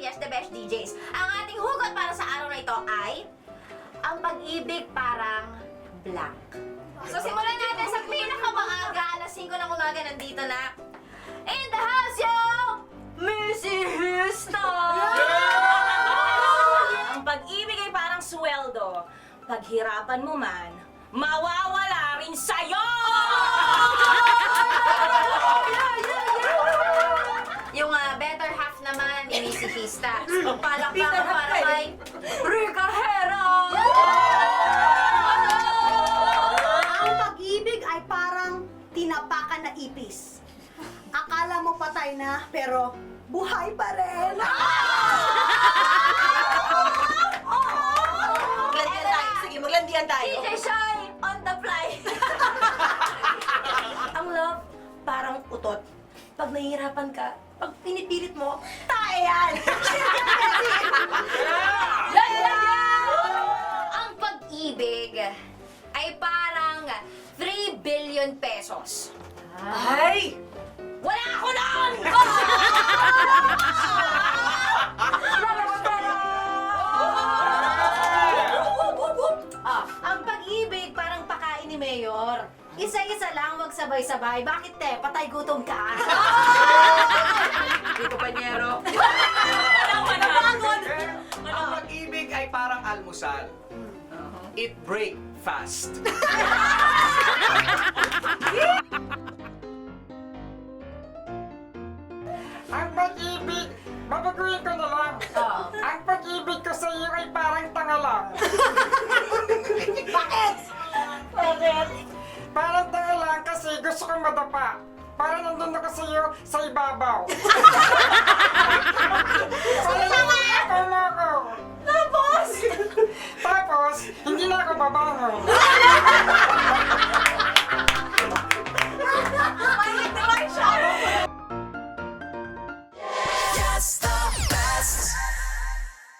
Yes, the best DJs. Ang ating hugot para sa araw na ito ay ang pag-ibig parang blank. So simulan natin sa pinakamaaga. Alas 5 ng umaga nandito na. In the house, yo! Missy Houston! Ang pag-ibig ay parang sweldo. Paghirapan mo man, mawawala rin sa'yo! Yung better half naman ni Missy Hista. Palakpakan para kay Rica Hera! Ang pag-ibig ay parang tinapakan na ipis. Akala mo patay na, pero buhay pa rin. Maglandian tayo. Sige, maglandian tayo. DJ Shy on the fly! Ang love, parang utot. Pag nahihirapan ka, pag pinipilit mo, tae yan! Ang pag-ibig ay parang 3 billion pesos. Ay! Wala ako noon! Ang pag-ibig parang pakain ni Mayor. Isa-isa lang, wag sabay-sabay. Bakit te? Patay gutom ka. Dito, Panyero. Napagod! Ang pag-ibig ay parang almusal. It break fast. Ang pag-ibig, babaguhin ko na lang. Ang pag-ibig ko sa iyo ay parang tanga lang. Bakit? Parang tanga lang kasi gusto kong madapa. Para nandun ako sa iyo sa ibabaw. Ako mo ako. Tapos, hindi na ako babangon.